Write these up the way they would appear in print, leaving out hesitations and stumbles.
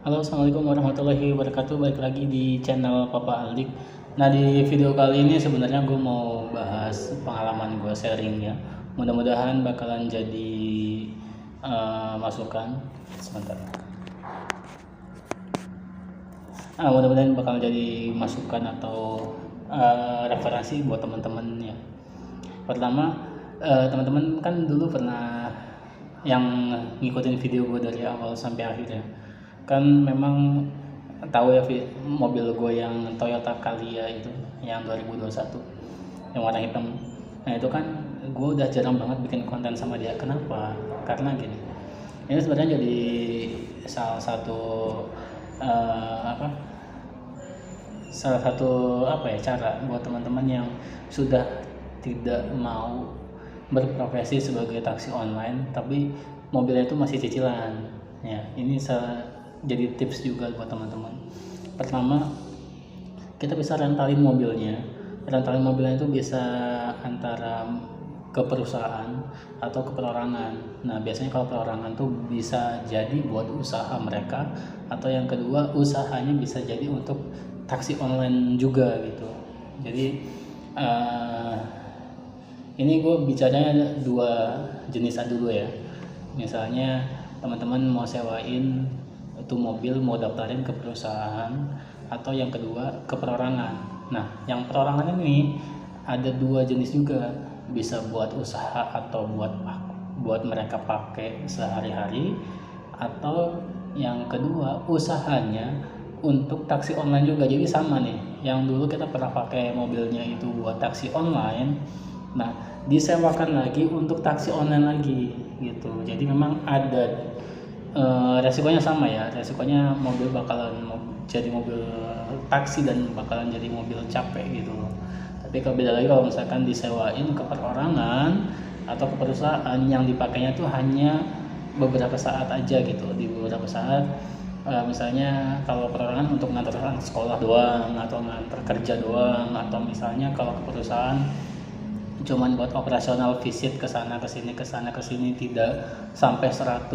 Halo, assalamualaikum warahmatullahi wabarakatuh. Balik lagi di channel Papa Aldik. Nah, di video kali ini sebenarnya gue mau bahas pengalaman gue sharing ya. Mudah-mudahan bakalan jadi masukan. Sebentar. Mudah-mudahan bakalan jadi masukan atau referensi buat teman-teman ya. Pertama, teman-teman kan dulu pernah yang ngikutin video gue dari awal sampai akhir ya. Kan memang tahu ya mobil gue yang Toyota Calya itu yang 2021 yang warna hitam. Nah itu kan gue udah jarang banget bikin konten sama dia. Kenapa? Karena gini, ini sebenarnya jadi salah satu apa salah satu cara buat teman-teman yang sudah tidak mau berprofesi sebagai taksi online tapi mobilnya itu masih cicilan ya. Ini jadi tips juga buat teman-teman. Pertama, kita bisa rentalin mobilnya. Rentalin mobilnya itu bisa antara ke perusahaan atau ke perorangan. Nah biasanya kalau perorangan tuh bisa jadi buat usaha mereka, atau yang kedua usahanya bisa jadi untuk taksi online juga gitu. Jadi ini gue bicaranya dua jenis dulu ya. Misalnya teman-teman mau sewain itu mobil, mau daftarin ke perusahaan, atau yang kedua ke perorangan. Nah yang perorangan ini ada dua jenis juga, bisa buat usaha atau buat mereka pakai sehari-hari, atau yang kedua usahanya untuk taksi online juga. Jadi sama nih, yang dulu kita pernah pakai mobilnya itu buat taksi online, nah disewakan lagi untuk taksi online lagi gitu. Jadi memang ada resikonya sama ya, resikonya mobil bakalan jadi mobil taksi dan bakalan jadi mobil capek gitu. Tapi kalau beda lagi kalau misalkan disewain ke perorangan atau ke perusahaan, yang dipakainya tuh hanya beberapa saat aja gitu. Di beberapa saat, misalnya kalau perorangan untuk ngantar anak sekolah doang, atau ngantar kerja doang, atau misalnya kalau ke perusahaan cuman buat operasional visit ke sana ke sini, tidak sampai 100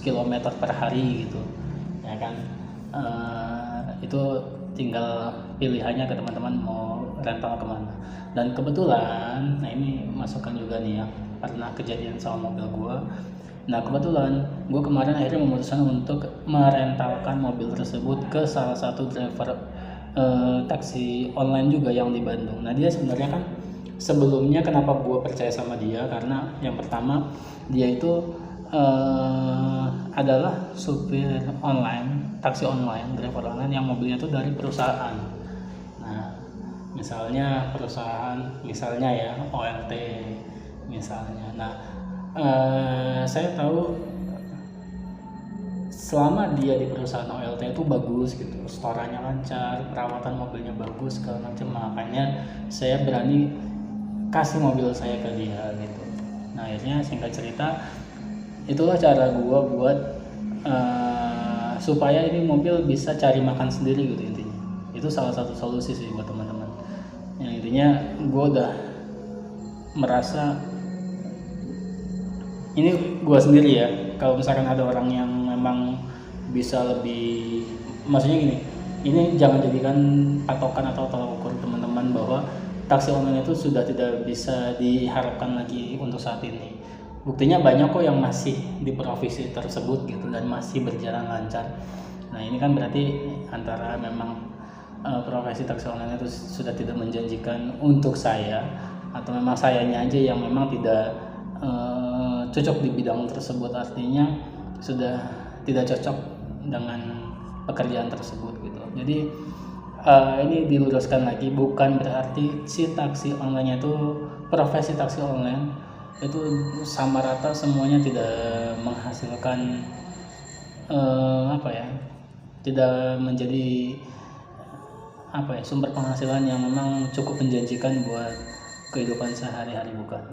km per hari gitu ya kan. Itu tinggal pilihannya ke teman-teman mau rental kemana. Dan kebetulan, nah ini masukan juga nih ya, pernah kejadian sama mobil gue. Nah kebetulan gue kemarin akhirnya memutuskan untuk merentalkan mobil tersebut ke salah satu driver taksi online juga yang di Bandung. Nah dia sebenarnya kan sebelumnya kenapa gue percaya sama dia, karena yang pertama dia itu adalah supir online, taksi online, driver online yang mobilnya itu dari perusahaan. Nah, misalnya perusahaan, misalnya ya OLT, misalnya. Nah, saya tahu selama dia di perusahaan OLT itu bagus gitu, storannya lancar, perawatan mobilnya bagus segala macam, makanya saya berani kasih mobil saya ke dia gitu. Nah akhirnya singkat cerita, itulah cara gue buat supaya ini mobil bisa cari makan sendiri gitu intinya. Itu salah satu solusi sih buat teman-teman. Yang intinya gue udah merasa, ini gue sendiri ya, kalau misalkan ada orang yang memang bisa lebih, maksudnya gini, ini jangan jadikan patokan atau tolak ukur teman-teman bahwa taksi online itu sudah tidak bisa diharapkan lagi untuk saat ini. Buktinya banyak kok yang masih di profesi tersebut gitu dan masih berjalan lancar. Nah ini kan berarti antara memang profesi taksi online itu sudah tidak menjanjikan untuk saya, atau memang sayanya aja yang memang tidak cocok di bidang tersebut, artinya sudah tidak cocok dengan pekerjaan tersebut gitu. Jadi ini diluruskan lagi, bukan berarti si taksi online itu, profesi taksi online itu sama rata semuanya tidak menghasilkan tidak menjadi sumber penghasilan yang memang cukup menjanjikan buat kehidupan sehari-hari, bukan.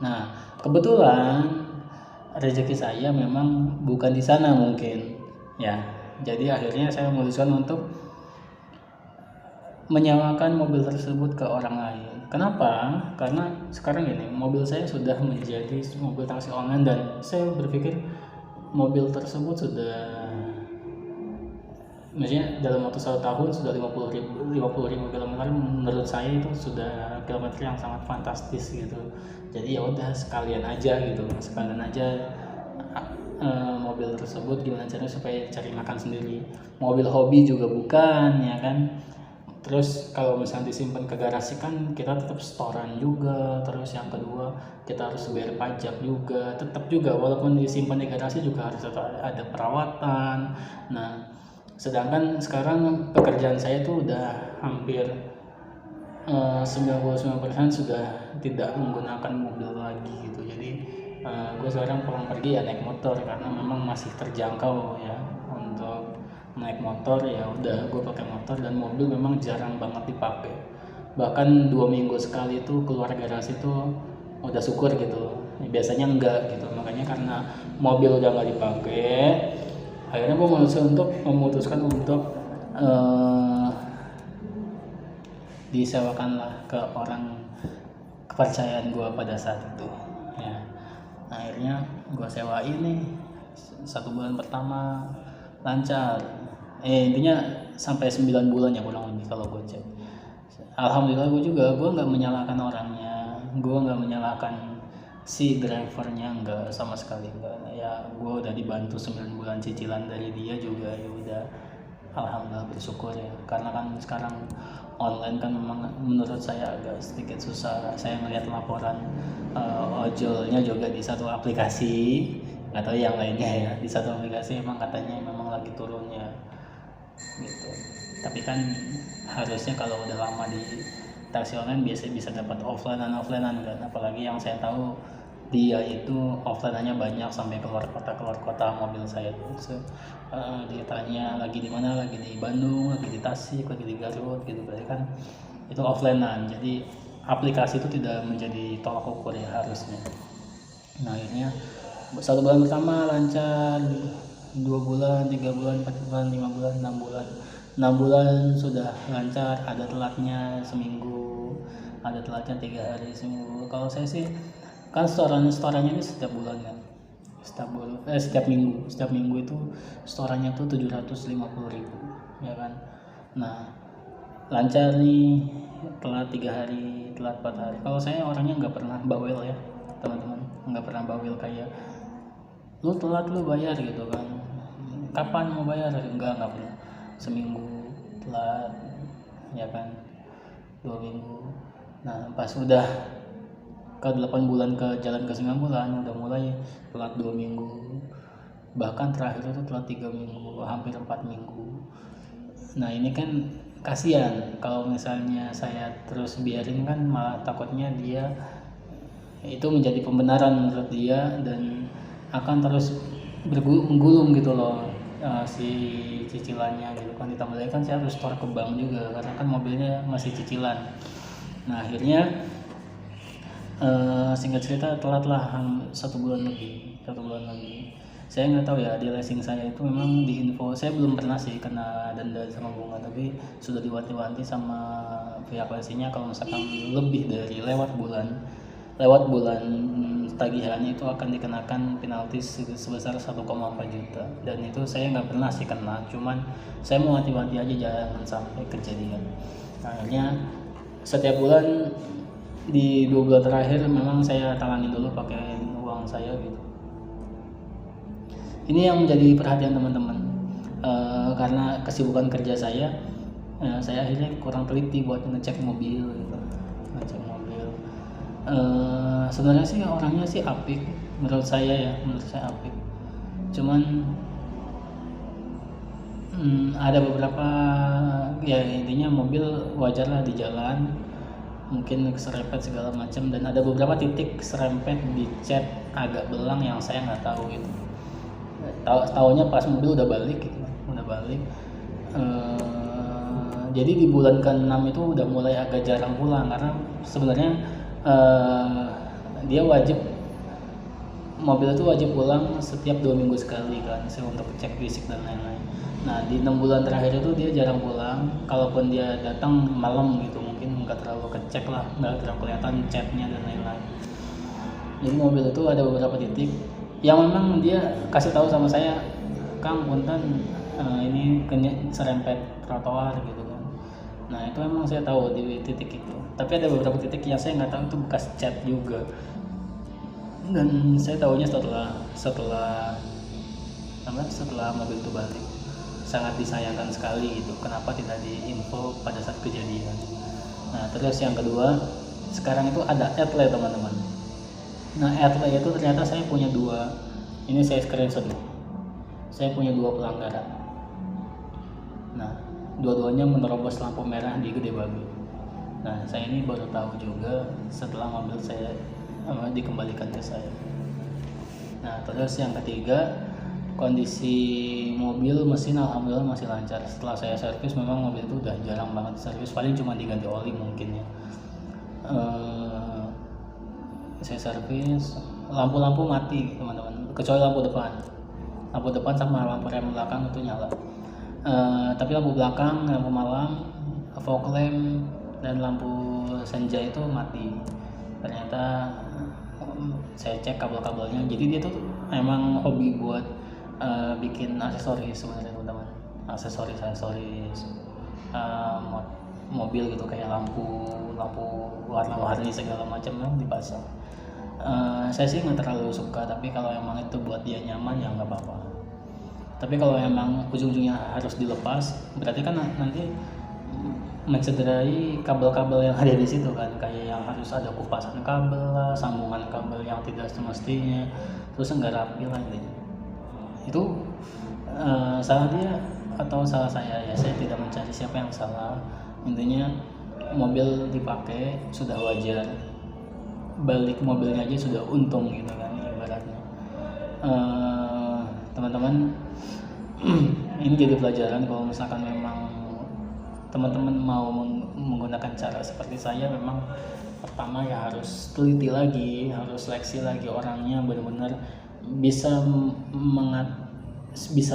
Nah kebetulan rezeki saya memang bukan di sana mungkin ya, jadi akhirnya saya memutuskan untuk menyewakan mobil tersebut ke orang lain. Kenapa? Karena sekarang ini mobil saya sudah menjadi mobil taksi online, dan saya berpikir mobil tersebut sudah maksudnya dalam waktu 1 tahun sudah 50.000 kilometer. Menurut saya itu sudah kilometer yang sangat fantastis gitu. Jadi ya udah sekalian aja gitu, mobil tersebut gimana caranya supaya cari makan sendiri. Mobil hobi juga bukan, ya kan. Terus kalau misalnya disimpan ke garasi kan kita tetap setoran juga. Terus yang kedua kita harus bayar pajak juga, tetap juga walaupun disimpan di garasi juga harus ada perawatan. Nah, sedangkan sekarang pekerjaan saya tuh udah hampir 99% sudah tidak menggunakan mobil lagi gitu. Jadi gue sekarang pulang pergi ya naik motor karena memang masih terjangkau ya. Untuk naik motor ya udah gue pakai motor, dan mobil memang jarang banget dipakai. Bahkan 2 minggu sekali itu keluar garasi tuh udah syukur gitu. Biasanya enggak gitu. Makanya karena mobil udah nggak dipakai, akhirnya gue memutuskan untuk disewakanlah ke orang kepercayaan gue pada saat itu ya. Akhirnya gue sewain nih, 1 bulan pertama lancar, intinya sampai 9 bulan ya kurang lebih kalau gue cek. Alhamdulillah gue nggak menyalahkan orangnya, gue nggak menyalahkan si drivernya, nggak sama sekali nggak. Ya gue udah dibantu 9 bulan cicilan dari dia juga, ya udah alhamdulillah bersyukur ya. Karena kan sekarang online kan memang menurut saya agak sedikit susah. Saya melihat laporan ojolnya juga di satu aplikasi, nggak tahu yang lainnya ya, di satu aplikasi emang katanya memang lagi turunnya gitu. Tapi kan harusnya kalau udah lama di taksi online biasanya bisa dapat offline-an kan. Apalagi yang saya tahu dia itu offline-nya banyak sampai keluar kota mobil saya tuh. Dia tanya lagi di mana, lagi di Bandung, lagi di Tasik, lagi di Garut gitu, berarti kan itu offline-an. Jadi aplikasi itu tidak menjadi tolak ukur ya harusnya. Nah akhirnya 1 bulan pertama lancar, 2 bulan, 3 bulan, 4 bulan, 5 bulan, 6 bulan sudah lancar. Ada telatnya seminggu, ada telatnya 3 hari seminggu. Kalau saya sih kan setorannya ini setiap bulan kan, setiap minggu itu setorannya tuh 750.000 ya kan. Nah lancar nih, telat 3 hari, telat 4 hari. Kalau saya orangnya nggak pernah bawel ya teman-teman, nggak pernah bawel kayak lu telat lu bayar gitu kan, kapan mau bayar, enggak pernah. Seminggu telat ya kan, 2 minggu. Nah pas udah ke 8 bulan ke jalan ke 9 bulan udah mulai telat 2 minggu, bahkan terakhir itu telat 3 minggu, hampir 4 minggu. Nah ini kan kasihan kalau misalnya saya terus biarin, kan malah takutnya dia itu menjadi pembenaran menurut dia dan akan terus menggulung gitu loh si cicilannya gitu kan. Ditambah lagi kan saya harus store ke bank juga karena kan mobilnya masih cicilan. Nah akhirnya singkat cerita telat lah 1 bulan lebih. Saya nggak tahu ya, di leasing saya itu memang di info, saya belum pernah sih kena denda sama bunga, tapi sudah diwanti-wanti sama pihak leasingnya kalau misalkan lebih dari lewat bulan tagihannya itu akan dikenakan penalti sebesar 1,4 juta. Dan itu saya nggak pernah sih kena, cuman saya mau wanti-wanti aja jangan sampai kejadian. Nah, akhirnya setiap bulan di 2 bulan terakhir memang saya talangin dulu pakai uang saya gitu. Ini yang menjadi perhatian teman-teman, karena kesibukan kerja saya akhirnya kurang teliti buat ngecek mobil gitu. Sebenarnya sih orangnya sih apik, menurut saya apik. Cuman ada beberapa ya, intinya mobil wajar lah di jalan mungkin serempet segala macam, dan ada beberapa titik serempet di cat agak belang yang saya nggak tahu gitu. Tahunya pas mobil udah balik gitu, jadi di bulan ke-6 itu udah mulai agak jarang pulang karena sebenarnya dia mobil itu wajib pulang setiap 2 minggu sekali kan, untuk cek fisik dan lain-lain. Nah di 6 bulan terakhir itu dia jarang pulang, kalaupun dia datang malam gitu mungkin nggak terlalu kecek lah, nggak terlalu kelihatan catnya dan lain-lain. Jadi mobil itu ada beberapa titik yang memang dia kasih tahu sama saya Kang punten ini serempet trotoar gitu kan. Nah itu emang saya tahu di titik itu, tapi ada beberapa titik yang saya nggak tahu itu bekas cat juga, dan saya tahunya setelah mobil itu balik. Sangat disayangkan sekali gitu, kenapa tidak diinfo pada saat kejadian. Nah terus yang kedua, sekarang itu ada AdLay teman-teman. Nah AdLay itu ternyata saya punya dua, ini saya screenshot nih. Saya punya dua pelanggaran. Nah dua-duanya menerobos lampu merah di Gede Babi. Nah saya ini baru tahu juga setelah mobil saya dikembalikan ke saya. Nah terus yang ketiga, kondisi mobil mesin alhamdulillah masih lancar. Setelah saya servis, memang mobil itu udah jarang banget servis, paling cuma diganti oli mungkin ya. Saya servis, lampu-lampu mati teman-teman, kecuali lampu depan sama lampu rem belakang itu nyala. Tapi lampu belakang, lampu malam, fog lamp, dan lampu senja itu mati. Ternyata saya cek kabel-kabelnya, jadi dia tuh emang hobi buat bikin aksesoris sebenarnya teman-teman, aksesoris mobil gitu, kayak lampu warna-warni segala macam yang dipasang. Saya sih nggak terlalu suka, tapi kalau emang itu buat dia nyaman ya nggak apa-apa. Tapi kalau emang ujung-ujungnya harus dilepas, berarti kan nanti mencederai kabel-kabel yang ada di situ kan, kayak yang harus ada kupasan kabel lah, sambungan kabel yang tidak semestinya, terus nggak rapi lah intinya. Itu salah dia atau salah saya ya, saya tidak mencari siapa yang salah. Intinya mobil dipakai sudah wajar, balik mobilnya aja sudah untung gitu kan ibaratnya. Teman-teman ini jadi pelajaran, kalau misalkan memang teman-teman mau menggunakan cara seperti saya, memang pertama ya harus teliti lagi, harus seleksi lagi orangnya, benar-benar bisa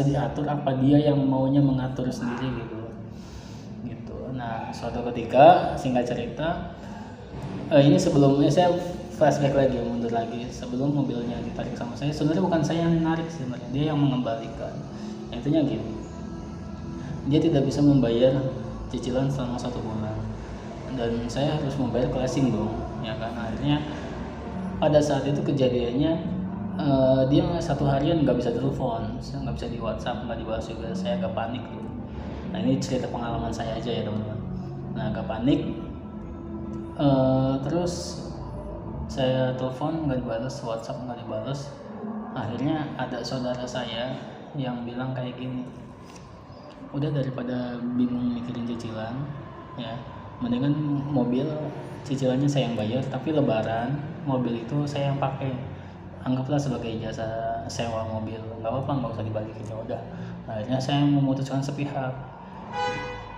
diatur apa dia yang maunya mengatur sendiri gitu. Nah suatu ketika, singkat cerita, ini sebelumnya saya flashback lagi, mundur lagi, sebelum mobilnya ditarik sama saya, sebenarnya bukan saya yang narik, sebenarnya dia yang mengembalikan. Intinya gini, dia tidak bisa membayar cicilan selama 1 bulan, dan saya harus membayar closing dong ya kan. Akhirnya pada saat itu kejadiannya dia 1 harian nggak bisa telepon, nggak bisa di WhatsApp, nggak dibalas juga. Saya agak panik tuh. Nah ini cerita pengalaman saya aja ya teman-teman. Nah agak panik, terus saya telepon nggak dibalas, WhatsApp nggak dibalas. Akhirnya ada saudara saya yang bilang kayak gini, udah daripada bingung mikirin cicilan ya, mendingan mobil cicilannya saya yang bayar, tapi lebaran mobil itu saya yang pakai, anggaplah sebagai jasa sewa mobil, nggak apa-apa, nggak usah dibalikin. Ya udah, akhirnya saya memutuskan sepihak.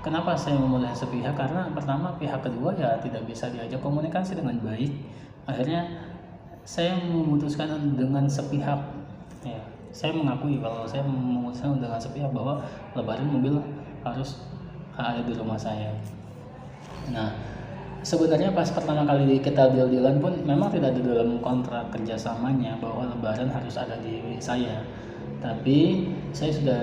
Kenapa saya memutuskan sepihak? Karena pertama, pihak kedua ya tidak bisa diajak komunikasi dengan baik. Akhirnya saya memutuskan dengan sepihak ya. Saya mengakui kalau saya memutuskan dengan sepihak bahwa lebaran mobil harus ada di rumah saya. Nah sebenarnya pas pertama kali kita deal-dealan pun memang tidak ada dalam kontrak kerjasamanya bahwa lebaran harus ada di saya, tapi saya sudah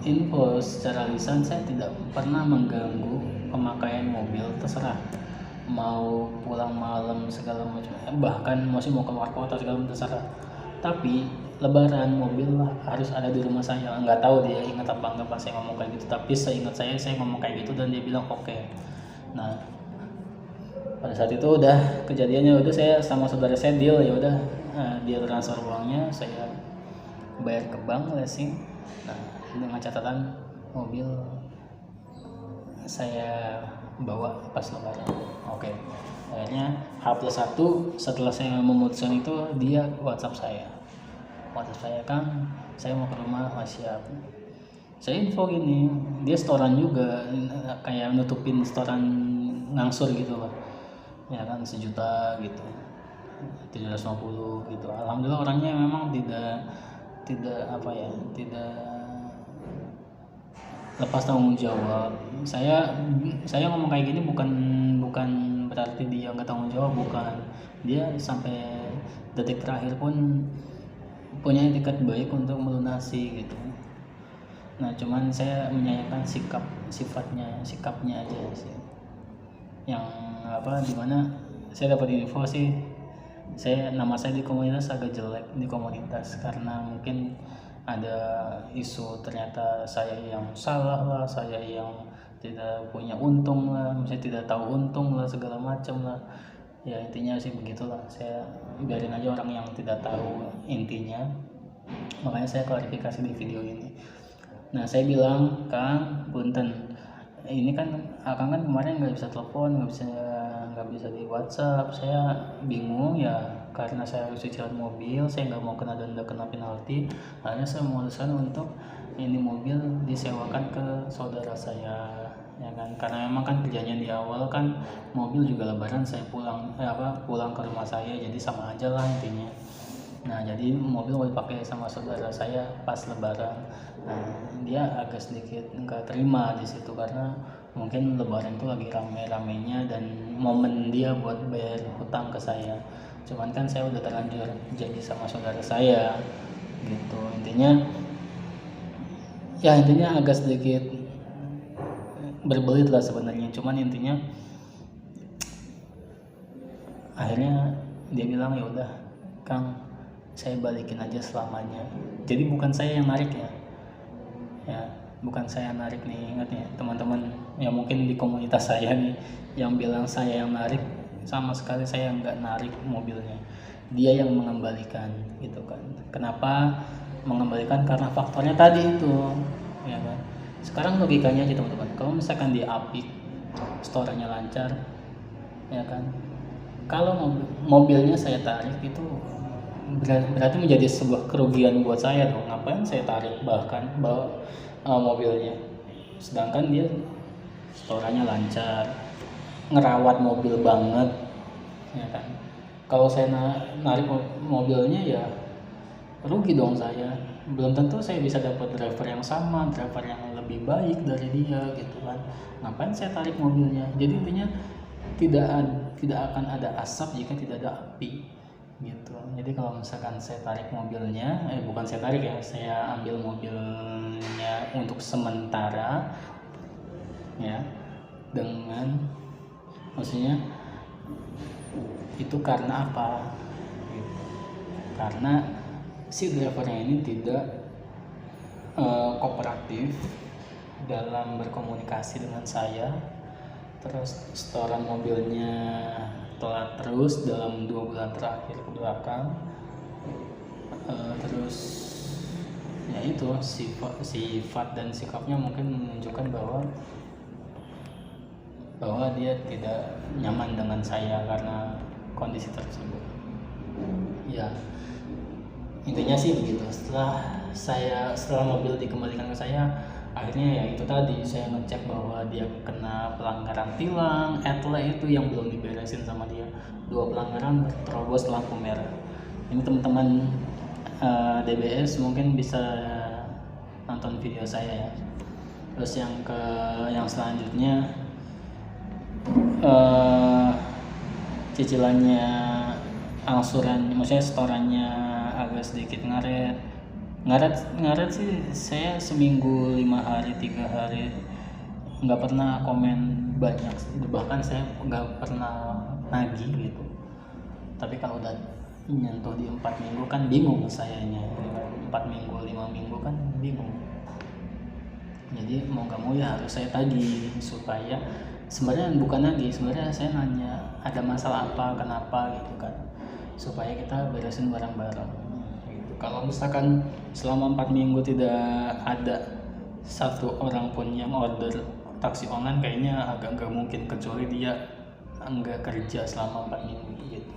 info secara lisan, saya tidak pernah mengganggu pemakaian mobil, terserah mau pulang malam segala macam, bahkan masih mau keluar kota segala macam, terserah. Tapi lebaran mobil harus ada di rumah saya. Nggak tahu dia ingat apa enggak pas saya ngomong kayak gitu, tapi seingat saya ngomong kayak gitu dan dia bilang oke. Nah pada saat itu udah kejadiannya, udah saya sama saudara saya deal, ya udah dia transfer uangnya, saya bayar ke bank leasing. Nah dengan catatan mobil saya bawa pas lebaran. Oke. Akhirnya H+1 setelah saya memutuskan itu, dia WhatsApp saya kan, saya mau ke rumah, Mas siap. Saya info gini, dia setoran juga, kayak nutupin setoran ngangsur gitu loh ya kan, 1 juta gitu, 750 gitu. Alhamdulillah orangnya memang tidak apa ya, tidak lepas tanggung jawab. Saya ngomong kayak gini bukan berarti dia nggak tanggung jawab, bukan. Dia sampai detik terakhir pun punya etikat baik untuk melunasi gitu. Nah cuman saya menyayangkan sikapnya aja sih, yang dimana saya dapat info sih, nama saya di komunitas agak jelek di komunitas karena mungkin ada isu ternyata saya yang salah lah, saya yang tidak punya untung lah, misalnya tidak tahu untung lah, segala macam lah. Ya intinya sih begitulah, saya biarin aja orang yang tidak tahu intinya, makanya saya klarifikasi di video ini. Nah saya bilang, Kang punten, ini kan Akang kan kemarin nggak bisa telepon, nggak bisa di WhatsApp, saya bingung ya, karena saya harus cicilan mobil, saya nggak mau kena denda, kena penalti, akhirnya saya memutuskan untuk ini mobil disewakan ke saudara saya, ya kan, karena memang kan kerjanya di awal kan mobil juga lebaran saya pulang ke rumah saya, jadi sama aja lah intinya. Nah jadi mobil mau dipakai sama saudara saya pas lebaran. Nah dia agak sedikit nggak terima di situ karena mungkin lebaran itu lagi rame-ramenya dan momen dia buat bayar hutang ke saya. Cuman kan saya udah terlanjur janji sama saudara saya gitu. Intinya agak sedikit berbelit lah sebenarnya. Cuman intinya akhirnya dia bilang ya udah Kang, saya balikin aja selamanya. Jadi bukan saya yang narik ya bukan saya yang narik nih, ingat ya teman-teman yang mungkin di komunitas saya nih yang bilang saya yang narik, sama sekali saya nggak narik mobilnya, dia yang mengembalikan gitu kan. Kenapa mengembalikan? Karena faktornya tadi itu, ya kan. Sekarang logikanya aja teman-teman, kalau misalkan dia apik, storannya lancar, ya kan, kalau mobilnya saya tarik itu berarti menjadi sebuah kerugian buat saya dong. Ngapain saya tarik bahkan bawa mobilnya, sedangkan dia storannya lancar, ngerawat mobil banget, ya kan. Kalau saya narik mobilnya ya rugi dong saya, belum tentu saya bisa dapat driver yang sama, driver yang lebih baik dari dia gitu kan. Ngapain saya tarik mobilnya? Jadi intinya tidak akan ada asap jika tidak ada api gitu. Jadi kalau misalkan saya tarik mobilnya, bukan saya tarik ya, saya ambil mobilnya untuk sementara ya, dengan maksudnya itu karena apa gitu. Karena si drivernya ini tidak kooperatif dalam berkomunikasi dengan saya, terus setoran mobilnya telat terus dalam 2 bulan terakhir ke belakang, terus ya itu sifat dan sikapnya mungkin menunjukkan bahwa dia tidak nyaman dengan saya karena kondisi tersebut. Ya intinya sih begitu. Setelah mobil dikembalikan ke saya, akhirnya ya itu tadi, saya ngecek bahwa dia kena pelanggaran tilang, etle itu yang belum diberesin sama dia, 2 pelanggaran terobos lampu merah. Ini teman-teman DBS mungkin bisa nonton video saya ya. Terus yang selanjutnya cicilannya, angsuran, maksudnya setorannya agak sedikit ngaret sih. Saya seminggu 5 hari 3 hari nggak pernah komen banyak, bahkan saya nggak pernah nagih gitu. Tapi kalau udah nyentuh di 4 minggu kan bingung sayanya, 4 minggu 5 minggu kan bingung. Jadi mau nggak mau ya harus saya tagih, supaya sebenarnya bukan nagih, sebenarnya saya nanya ada masalah apa, kenapa gitu kan, supaya kita beresin bareng-bareng gitu. Kalau misalkan selama 4 minggu tidak ada satu orang pun yang order taksi online, kayaknya agak nggak mungkin, kecuali dia nggak kerja selama 4 minggu gitu.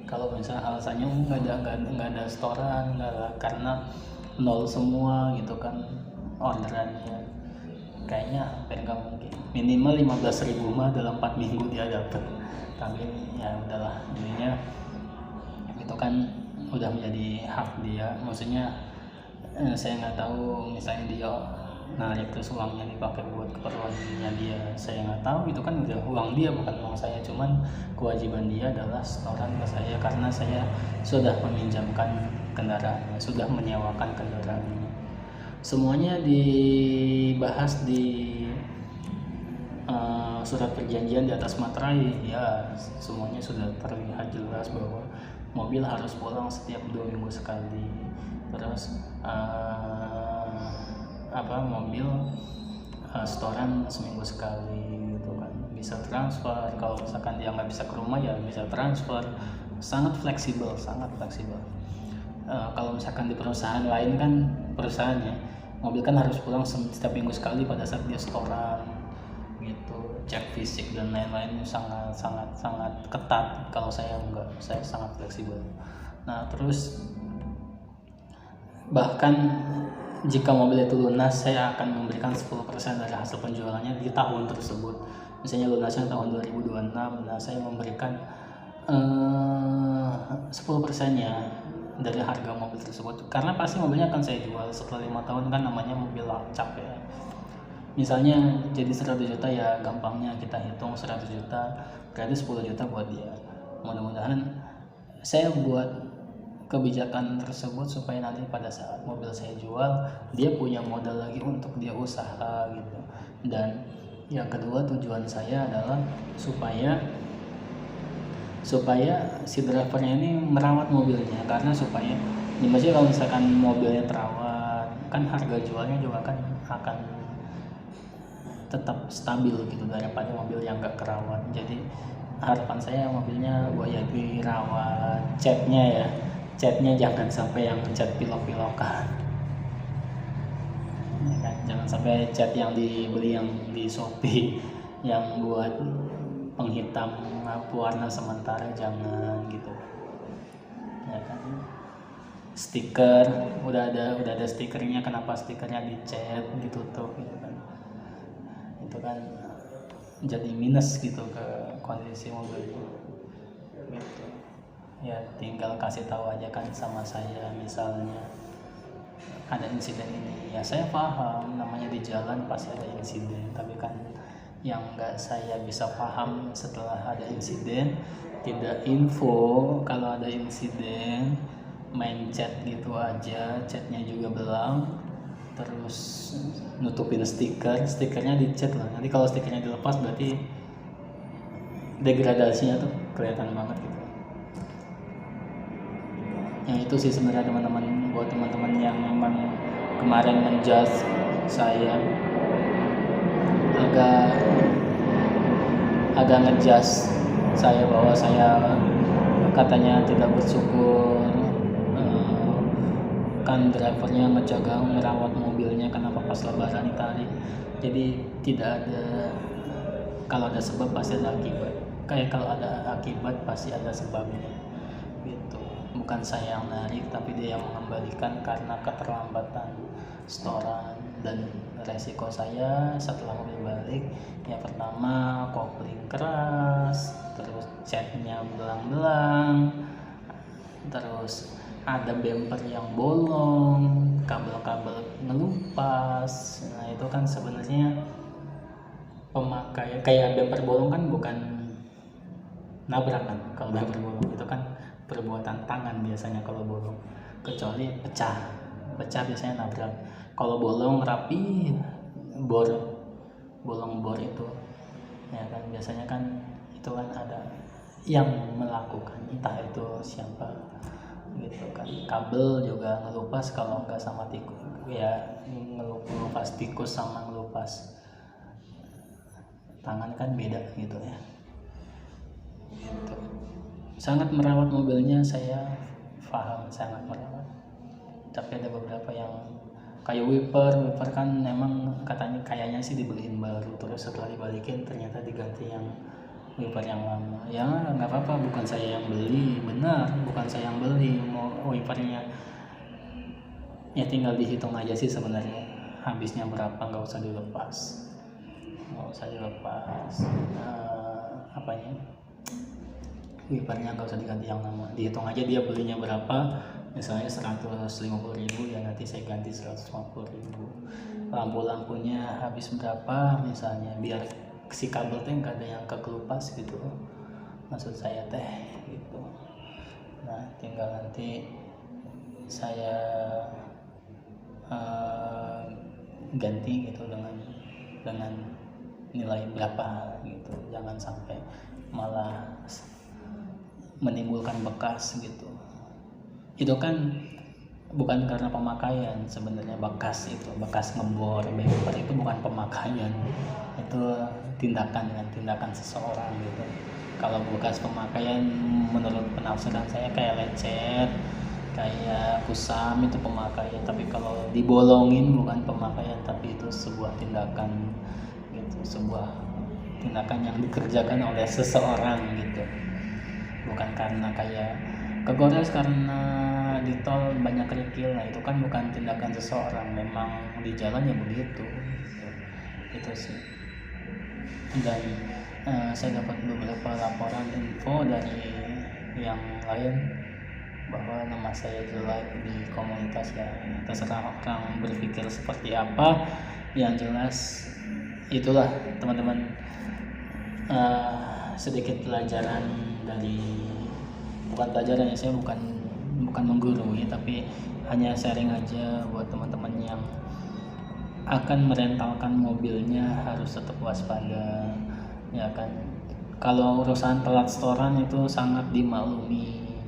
Kalau misalnya alasannya nggak ada setoran, karena nol semua gitu kan orderannya, kayaknya hampir nggak mungkin. Minimal 15.000 mah dalam 4 minggu dia dapat. Tapi ya udahlah, intinya itu kan udah menjadi hak dia. Maksudnya saya nggak tahu, misalnya dia narik terus uangnya dipakai buat keperluannya dia, saya nggak tahu, itu kan udah uang dia bukan uang saya. Cuman kewajiban dia adalah setoran ke saya karena saya sudah meminjamkan kendaraannya, sudah menyewakan kendaraannya. semuanya dibahas di surat perjanjian di atas materai ya, semuanya sudah terlihat jelas bahwa mobil harus pulang setiap 2 minggu sekali. Terus mobil setoran seminggu sekali gitu kan, bisa transfer kalau misalkan dia nggak bisa ke rumah ya bisa transfer, sangat fleksibel. Kalau misalkan di perusahaan lain kan, perusahaannya mobil kan harus pulang setiap minggu sekali pada saat dia setoran gitu, cek fisik dan lain-lain sangat ketat. Kalau saya enggak, saya sangat fleksibel. Nah terus bahkan jika mobil itu lunas, saya akan memberikan 10% dari hasil penjualannya di tahun tersebut. Misalnya lunasnya tahun 2026, nah saya memberikan 10%-nya dari harga mobil tersebut, karena pasti mobilnya akan saya jual setelah 5 tahun kan, namanya mobil lacak ya. Misalnya jadi 100 juta ya, gampangnya kita hitung 100 juta berarti 10 juta buat dia. Mudah-mudahan saya buat kebijakan tersebut supaya nanti pada saat mobil saya jual, dia punya modal lagi untuk dia usaha gitu. Dan yang kedua, tujuan saya adalah supaya si drivernya ini merawat mobilnya, karena supaya maksudnya kalau misalkan mobilnya terawat kan harga jualnya juga kan akan tetap stabil gitu daripada mobil yang gak kerawat. Jadi harapan saya mobilnya ya dirawat, catnya jangan sampai yang cat pilok-pilokan ya kan? Jangan sampai cat yang dibeli yang di Shopee yang buat penghitam warna sementara, jangan gitu ya kan. Stiker udah ada stikernya, kenapa stikernya dicat ditutup gitu kan, itu kan jadi minus gitu ke kondisi mobil gitu ya. Tinggal kasih tahu aja kan sama saya, misalnya ada insiden ini ya, saya paham namanya di jalan pasti ada insiden, tapi kan yang nggak saya bisa paham setelah ada insiden, tidak info kalau ada insiden, main chat gitu aja, chatnya juga belang, terus nutupin stikernya dicat lah. Nanti kalau stikernya dilepas berarti degradasinya tuh kelihatan banget gitu. Yang itu sih sebenarnya teman-teman, buat teman-teman yang memang kemarin menjudge saya, agak ngejudge saya bahwa saya katanya tidak bersyukur, kan drivernya ngejaga merawat mobilnya, kenapa pas lebaran ditarik. Jadi tidak ada, kalau ada sebab pasti ada akibat, kayak kalau ada akibat pasti ada sebabnya gitu. Bukan saya yang narik, tapi dia yang mengembalikan karena keterlambatan setoran. Dan resiko saya setelah mobil balik ya, pertama kopling keras, terus catnya belang-belang, terus ada bumper yang bolong, kabel-kabel ngelupas. Nah itu kan sebenarnya pemakai, kayak bumper bolong kan bukan nabrak kan, kalau bumper bolong itu kan perbuatan tangan biasanya kalau bolong, kecuali pecah biasanya nabrak. Kalau bolong rapi, bolong bor itu ya kan, biasanya kan itu kan ada yang melakukan, entah itu siapa gitu kan. Kabel juga ngelupas, kalau nggak sama tikus ya, ngelupas tikus sama ngelupas tangan kan beda gitu ya gitu. Sangat merawat mobilnya, saya paham, sangat merawat. Tapi ada beberapa yang kayak wiper kan memang kayaknya sih dibeliin baru, terus setelah dibalikin ternyata diganti yang wiper yang lama. Ya nggak apa-apa, bukan saya yang beli, benar bukan saya yang beli. Mau wipernya ya tinggal dihitung aja sih sebenarnya habisnya berapa, nggak usah dilepas. Wipernya nggak usah diganti yang lama, dihitung aja dia belinya berapa. Misalnya 150.000 ya, nanti saya ganti 150.000. Lampu-lampunya habis berapa misalnya, biar si kabel teh nggak ada yang kekelupas gitu maksud saya teh gitu. Nah tinggal nanti saya ganti gitu dengan nilai berapa gitu, jangan sampai malah menimbulkan bekas gitu. Itu kan bukan karena pemakaian, sebenarnya bekas ngebor bemper itu bukan pemakaian, itu tindakan seseorang gitu. Kalau bekas pemakaian menurut penafsiran saya kayak lecet, kayak kusam, itu pemakaian. Tapi kalau dibolongin bukan pemakaian, tapi itu sebuah tindakan gitu, sebuah tindakan yang dikerjakan oleh seseorang gitu, bukan karena kayak kegores karena di tol banyak kerikil. Nah itu kan bukan tindakan seseorang, memang di jalan ya begitu gitu. Itu sih. Dan saya dapat beberapa laporan info dari yang lain bahwa nama saya jelek di komunitas, ya terserah orang berpikir seperti apa. Yang jelas itulah teman-teman, sedikit pelajaran dari, bukan pelajaran ya, saya bukan menggurui, tapi hanya sharing aja buat teman-teman yang akan merentalkan mobilnya, harus tetap waspada ya kan. Kalau urusan telat setoran itu sangat dimaklumi,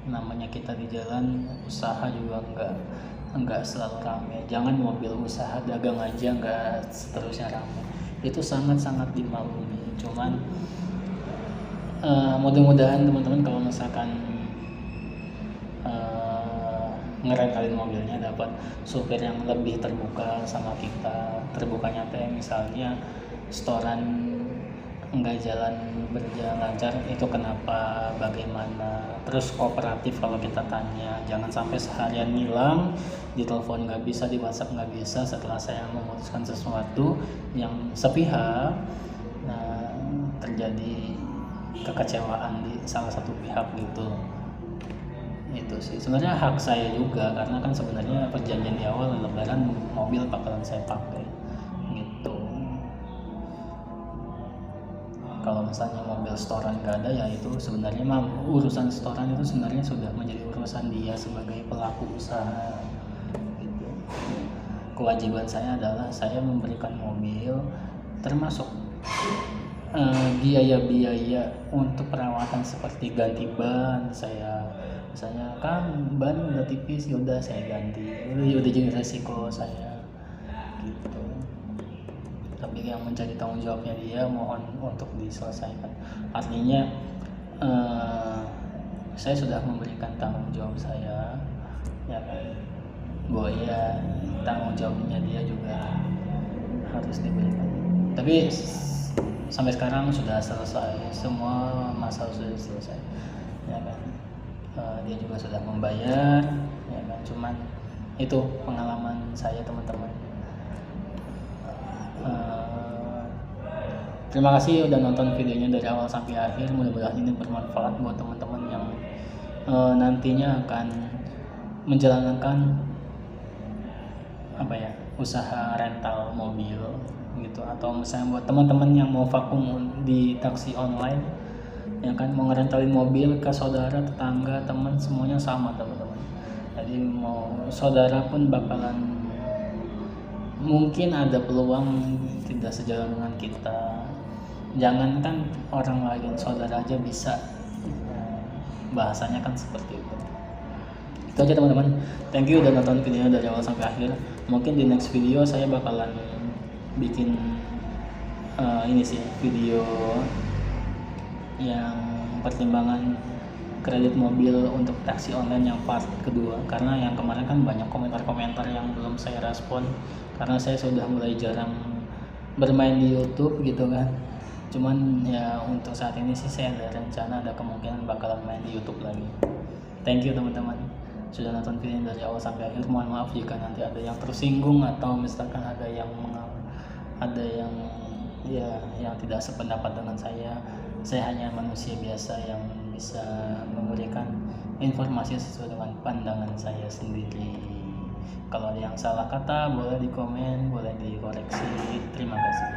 namanya kita di jalan, usaha juga enggak selalu ramai. Jangan mobil usaha dagang aja enggak seterusnya ramai, itu sangat dimaklumi. Cuman mudah-mudahan teman-teman kalau misalkan ngerentalin mobilnya dapat supir yang lebih terbuka sama kita. Terbukanya teh misalnya setoran enggak berjalan lancar, itu kenapa, bagaimana, terus kooperatif kalau kita tanya. Jangan sampai seharian hilang, di telepon nggak bisa, di WhatsApp nggak bisa setelah saya memutuskan sesuatu yang sepihak. Nah terjadi kekecewaan di salah satu pihak gitu. Itu sih sebenarnya hak saya juga, karena kan sebenarnya perjanjian di awal lebaran mobil bakalan saya pakai gitu. Kalau misalnya mobil setoran nggak ada, ya itu sebenarnya urusan setoran itu sebenarnya sudah menjadi urusan dia sebagai pelaku usaha gitu. Kewajiban saya adalah saya memberikan mobil, termasuk biaya-biaya untuk perawatan seperti ganti ban. Saya misalnya kan ban udah tipis, yaudah saya ganti, udah jadi resiko saya gitu. Tapi yang menjadi tanggung jawabnya dia, mohon untuk diselesaikan. Artinya saya sudah memberikan tanggung jawab saya, ya kan, bahwa ya tanggung jawabnya dia juga harus diberikan. Tapi sampai sekarang sudah selesai, semua masalah sudah selesai, ya kan. Dia juga sudah membayar, ya kan. Cuman itu pengalaman saya teman-teman. Terima kasih udah nonton videonya dari awal sampai akhir. Mudah-mudahan ini bermanfaat buat teman-teman yang nantinya akan menjalankan usaha rental mobil gitu, atau misalnya buat teman-teman yang mau vakum di taksi online, ya kan, mau ngerentalin mobil ke saudara, tetangga, teman, semuanya sama teman-teman. Jadi mau saudara pun bakalan mungkin ada peluang tidak sejalan dengan kita. Jangankan orang lain, saudara aja bisa. Bahasanya kan seperti itu. Itu aja teman-teman. Thank you udah nonton videonya dari awal sampai akhir. Mungkin di next video saya bakalan bikin video yang pertimbangan kredit mobil untuk taksi online yang part kedua, karena yang kemarin kan banyak komentar-komentar yang belum saya respon, karena saya sudah mulai jarang bermain di YouTube gitu kan. Cuman ya untuk saat ini sih saya ada rencana, ada kemungkinan bakalan main di YouTube lagi. Thank you teman-teman sudah nonton video dari awal sampai akhir. Mohon maaf jika nanti ada yang tersinggung, atau misalkan ada yang yang tidak sependapat dengan saya. Saya hanya manusia biasa yang bisa memberikan informasi sesuai dengan pandangan saya sendiri. Kalau ada yang salah kata boleh dikomen, boleh dikoreksi. Terima kasih.